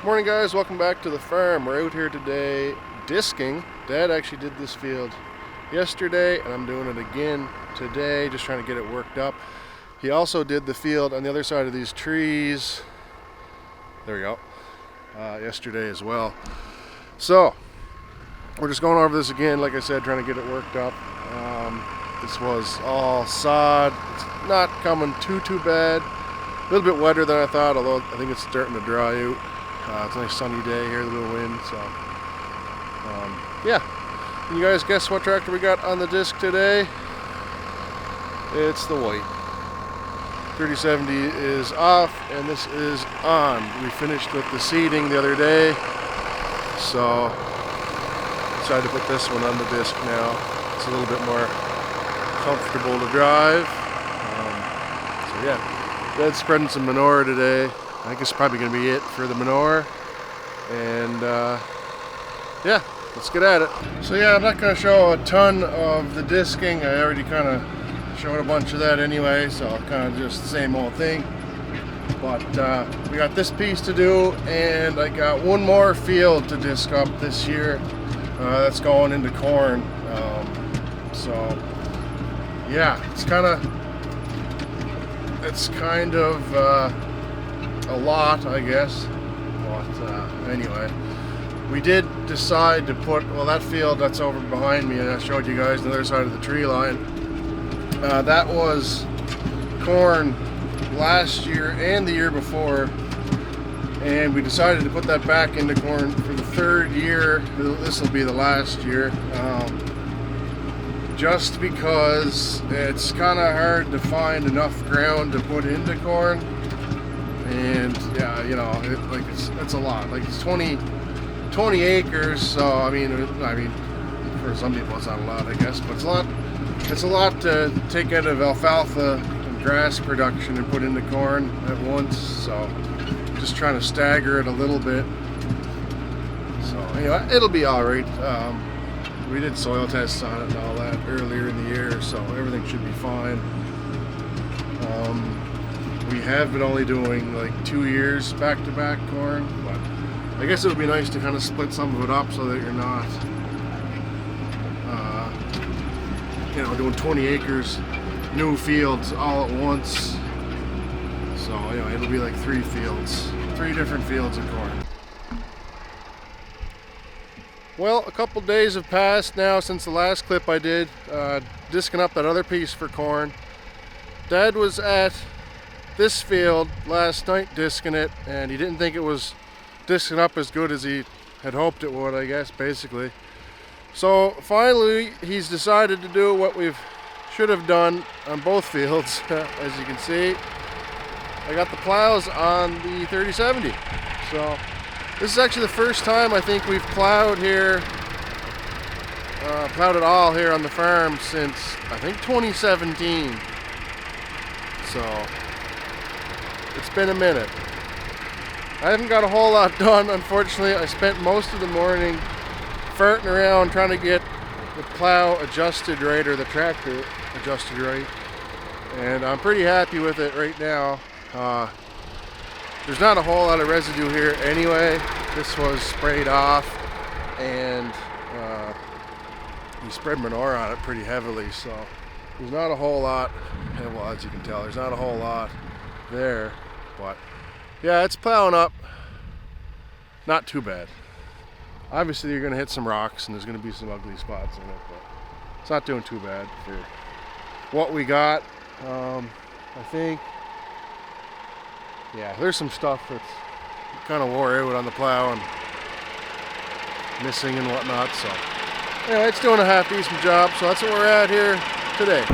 Morning guys, welcome back to the farm. We're out here today disking. Dad actually did this field yesterday and I'm doing it again today, just trying to get it worked up. He also did the field on the other side of these trees, there we go, yesterday as well. So we're just going over this again, like I said, trying to get it worked up. This was all sod. It's not coming too bad. A little bit wetter than I thought, although I think it's starting to dry out. It's a nice sunny day here, a little wind, so yeah. Can you guys guess what tractor we got on the disc today? It's the white. 3070 is off and this is on. We finished with the seeding the other day, so decided to put this one on the disc now. It's a little bit more comfortable to drive. So yeah, Dad's spreading some manure today. I think it's probably going to be it for the manure, and yeah, let's get at it. So yeah, I'm not going to show a ton of the disking. I already kind of showed a bunch of that anyway, so kind of just the same old thing. But we got this piece to do, and I got one more field to disc up this year. That's going into corn. So yeah, it's kind of a lot, I guess, but anyway, we did decide to put, well, that field that's over behind me, and I showed you guys the other side of the tree line, that was corn last year and the year before, and we decided to put that back into corn for the third year. This will be the last year, just because it's kind of hard to find enough ground to put into corn. And yeah, you know, it's a lot. Like it's 20 acres. So I mean, for some people it's not a lot, I guess, but it's a lot to take out of alfalfa and grass production and put into corn at once. So just trying to stagger it a little bit. So anyway, it'll be all right. We did soil tests on it and all that earlier in the year, so everything should be fine. We have been only doing like 2 years back-to-back corn, but I guess it would be nice to kind of split some of it up so that you're not, doing 20 acres, new fields all at once. So anyway, it'll be like 3 different fields of corn. Well, a couple days have passed now since the last clip I did, disking up that other piece for corn. Dad was at this field last night disking it, and he didn't think it was disking up as good as he had hoped it would, I guess, basically. So finally he's decided to do what we should have done on both fields. As you can see, I got the plows on the 3070. So this is actually the first time I think we've plowed here, plowed at all here on the farm since I think 2017. So it's been a minute. I haven't got a whole lot done, unfortunately. I spent most of the morning farting around trying to get the plow adjusted right, or the tractor adjusted right, and I'm pretty happy with it right now. There's not a whole lot of residue here anyway. This was sprayed off, and we spread manure on it pretty heavily, so there's not a whole lot, well, as you can tell, there's not a whole lot there, but yeah, it's plowing up. Not too bad. Obviously you're going to hit some rocks and there's going to be some ugly spots in it, but it's not doing too bad for what we got. I think, yeah, there's some stuff that's kind of wore out on the plow and missing and whatnot, so anyway, it's doing a half decent job, so that's what we're at here today.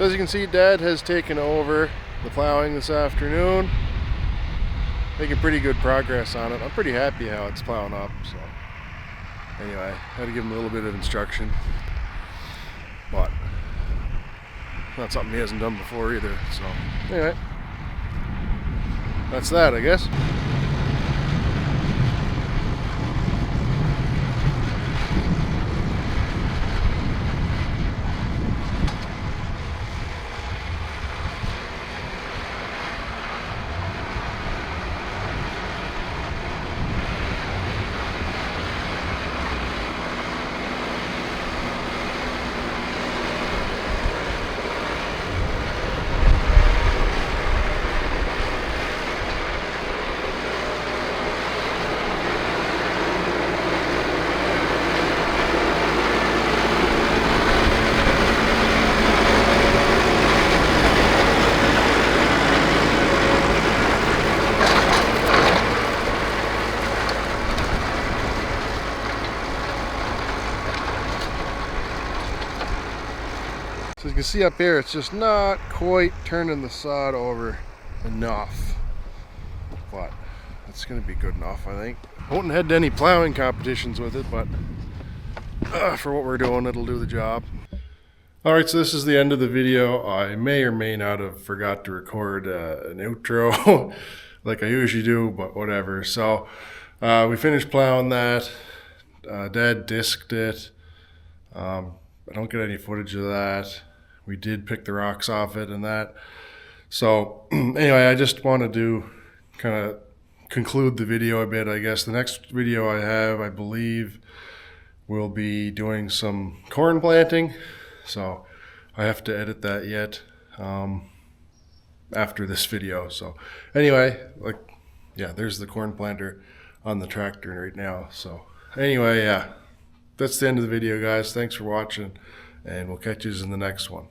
So as you can see, Dad has taken over the plowing this afternoon. Making pretty good progress on it. I'm pretty happy how it's plowing up. So anyway, I had to give him a little bit of instruction, but not something he hasn't done before either. So anyway, that's that, I guess. So you can see up here, it's just not quite turning the sod over enough, but it's going to be good enough, I think. I won't head to any plowing competitions with it, but for what we're doing, it'll do the job. Alright, so this is the end of the video. I may or may not have forgot to record an outro like I usually do, but whatever. So we finished plowing that. Dad disked it. I don't get any footage of that. We did pick the rocks off it and that. So anyway, I just wanted to kind of conclude the video a bit, I guess. The next video I have, I believe, will be doing some corn planting. So I have to edit that yet after this video. So anyway, yeah, there's the corn planter on the tractor right now. So anyway, yeah, that's the end of the video, guys. Thanks for watching, and we'll catch you in the next one.